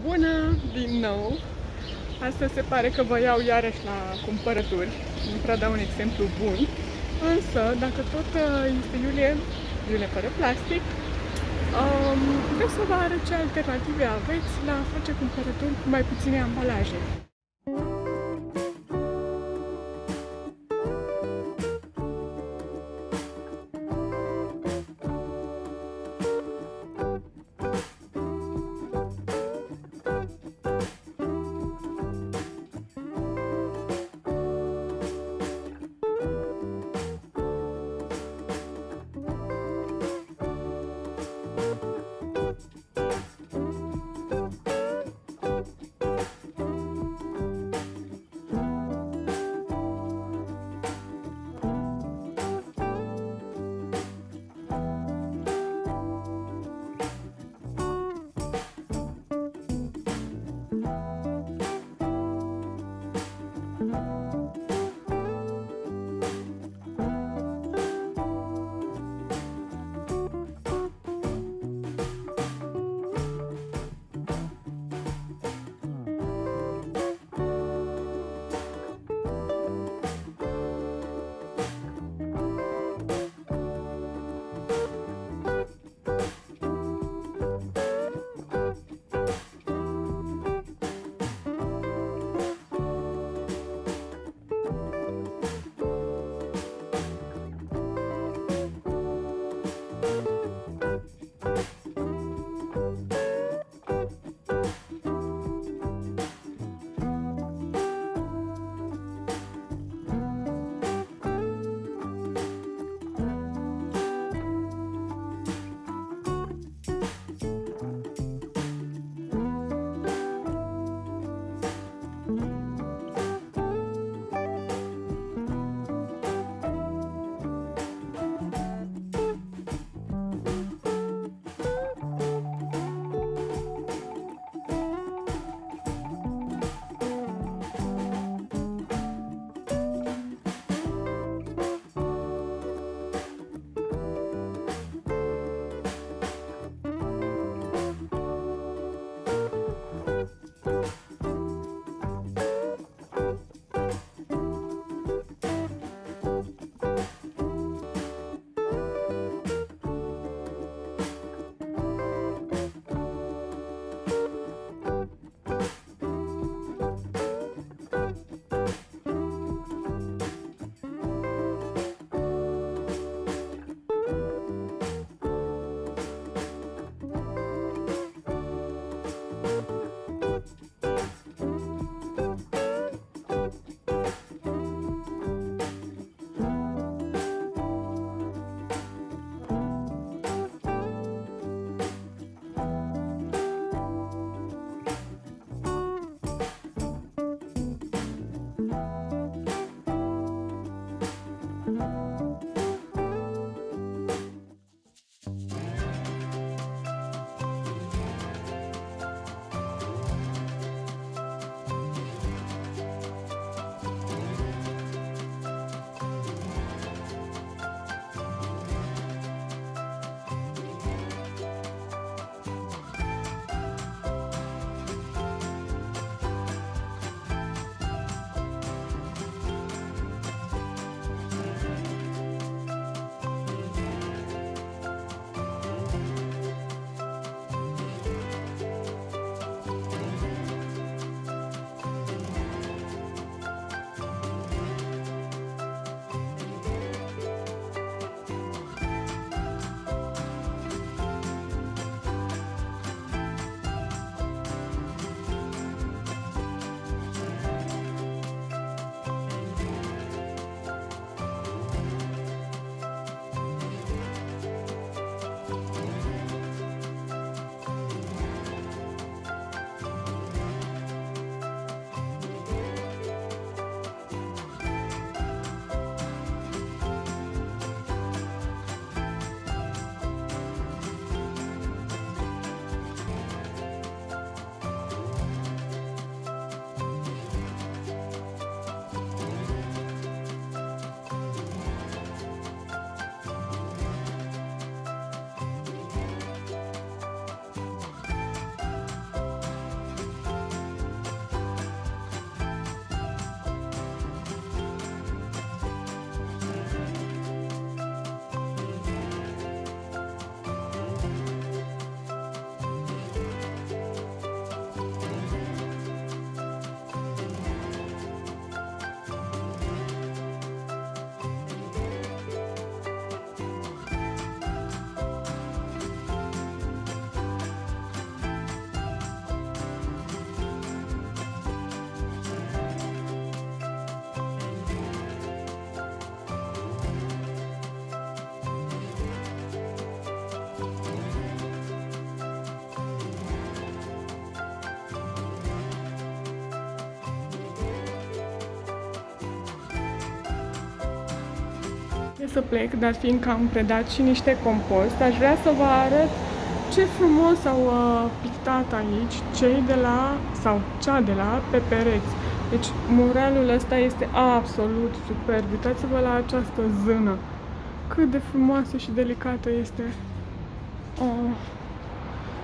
Bună din nou! Astăzi se pare că vă iau iarăși la cumpărături. Nu prea dau un exemplu bun. Însă, dacă tot este iulie fără plastic, vreau să vă arăt ce alternative aveți la a face cumpărături cu mai puține ambalaje. înainte să plec, dar fiindcă am predat și niște compost, aș vrea să vă arăt ce frumos au pictat aici cei de la, sau cea de la, pe pereți. Deci muralul ăsta este absolut superb. Uitați-vă la această zână. Cât de frumoasă și delicată este. Oh,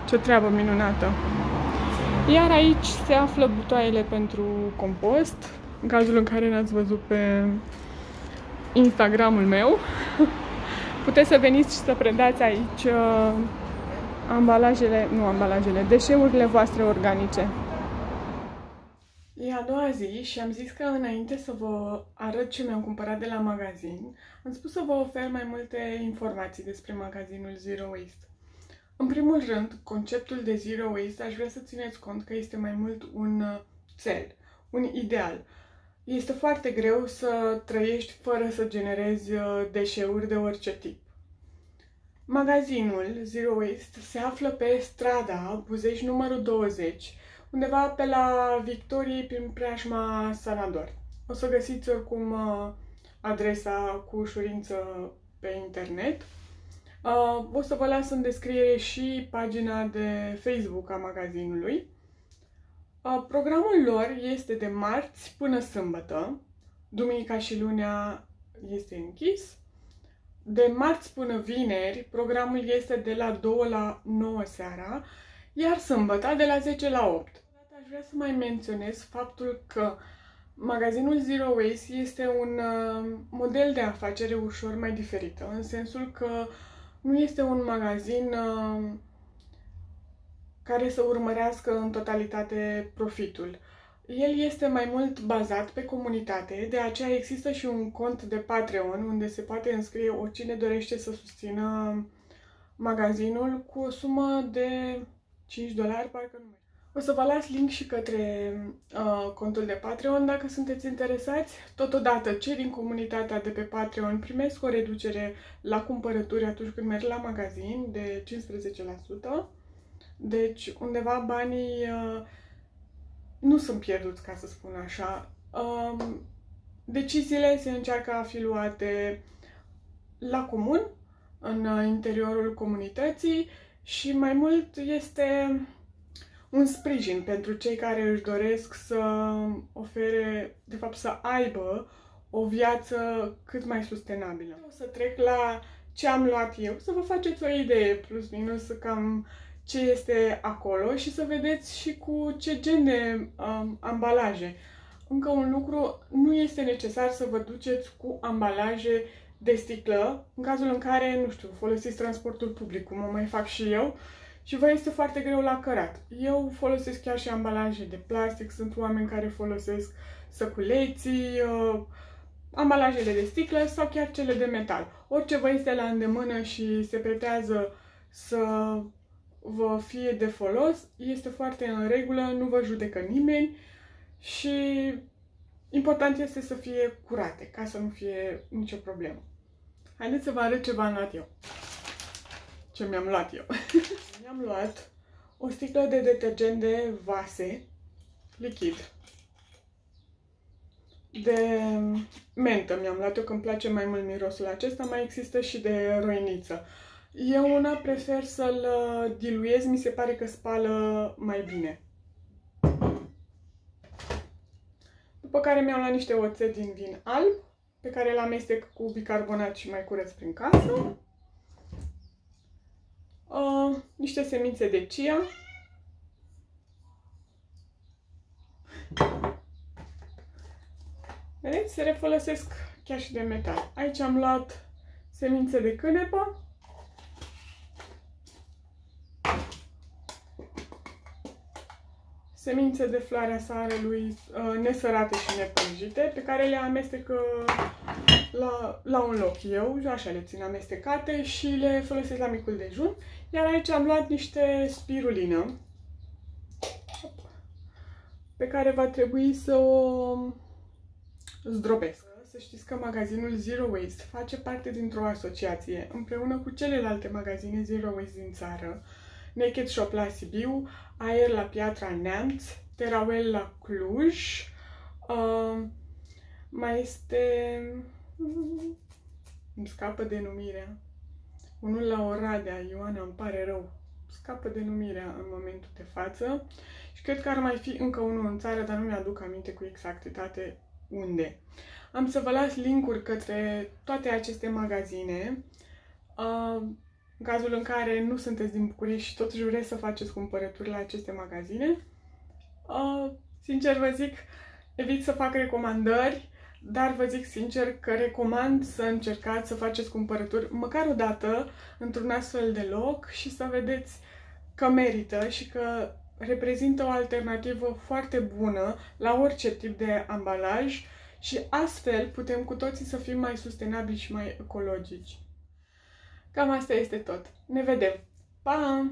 ce treabă minunată. Iar aici se află butoaiele pentru compost, în cazul în care n-ați văzut pe Instagramul meu. Puteți să veniți și să predați aici deșeurile voastre organice. E a doua zi și am zis că înainte să vă arăt ce mi-am cumpărat de la magazin, am spus să vă ofer mai multe informații despre magazinul Zero Waste. În primul rând, conceptul de Zero Waste aș vrea să țineți cont că este mai mult un cel, un ideal. Este foarte greu să trăiești fără să generezi deșeuri de orice tip. Magazinul Zero Waste se află pe strada Buzești numărul 20, undeva pe la Victoriei, prin preajma Sanador. O să găsiți oricum adresa cu ușurință pe internet. O să vă las în descriere și pagina de Facebook a magazinului. Programul lor este de marți până sâmbătă, duminica și lunea este închis. De marți până vineri, programul este de la 2 la 9 seara, iar sâmbătă de la 10 la 8. Aș vrea să mai menționez faptul că magazinul Zero Waste este un model de afacere ușor mai diferită, în sensul că nu este un magazin care să urmărească în totalitate profitul. El este mai mult bazat pe comunitate, de aceea există și un cont de Patreon unde se poate înscrie oricine dorește să susțină magazinul cu o sumă de $5, parcă nu mai. O să vă las link și către contul de Patreon dacă sunteți interesați. Totodată, cei din comunitatea de pe Patreon primesc o reducere la cumpărături atunci când merg la magazin de 15%. Deci, undeva banii nu sunt pierduți, ca să spun așa. Deciziile se încearcă a fi luate la comun, în interiorul comunității și mai mult este un sprijin pentru cei care își doresc să ofere, de fapt să aibă o viață cât mai sustenabilă. O să trec la ce am luat eu, să vă faceți o idee plus minus cam ce este acolo și să vedeți și cu ce gen de ambalaje. Încă un lucru, nu este necesar să vă duceți cu ambalaje de sticlă, în cazul în care, nu știu, folosiți transportul public, cum o mai fac și eu, și vă este foarte greu la cărat. Eu folosesc chiar și ambalaje de plastic, sunt oameni care folosesc săculeții, ambalajele de sticlă sau chiar cele de metal. Orice vă este la îndemână și se pretează să vă fie de folos, este foarte în regulă, nu vă judecă nimeni și important este să fie curate, ca să nu fie nicio problemă. Haideți să vă arăt ce v-am luat eu. Ce mi-am luat eu. Mi-am luat o sticlă de detergent de vase lichid. De mentă mi-am luat eu, că îmi place mai mult mirosul acesta, mai există și de roiniță. Eu una prefer să-l diluez, mi se pare că spală mai bine. După care mi-am luat niște oțet din vin alb, pe care îl amestec cu bicarbonat și mai curăț prin casă. Niște semințe de chia. Vedeți? Se refolosesc chiar și de metal. Aici am luat semințe de cânepă. Semințe de floarea soarelui nesărate și nepălgite, pe care le amestec la un loc eu, așa le țin amestecate și le folosesc la micul dejun. Iar aici am luat niște spirulină, pe care va trebui să o zdrobesc. Să știți că magazinul Zero Waste face parte dintr-o asociație, împreună cu celelalte magazine Zero Waste din țară, Naked Shop la Sibiu, Aer la Piatra Neamț, Terawel la Cluj, mai este îmi scapă denumirea. Unul la Oradea, Ioana, îmi pare rău. Scapă denumirea în momentul de față și cred că ar mai fi încă unul în țară, dar nu mi-aduc aminte cu exactitate unde. Am să vă las link-uri către toate aceste magazine. În cazul în care nu sunteți din București și totuși vreți să faceți cumpărături la aceste magazine. Sincer vă zic, evit să fac recomandări, dar vă zic sincer că recomand să încercați să faceți cumpărături măcar o dată într-un astfel de loc și să vedeți că merită și că reprezintă o alternativă foarte bună la orice tip de ambalaj și astfel putem cu toții să fim mai sustenabili și mai ecologici. Cam asta este tot. Ne vedem! Pa!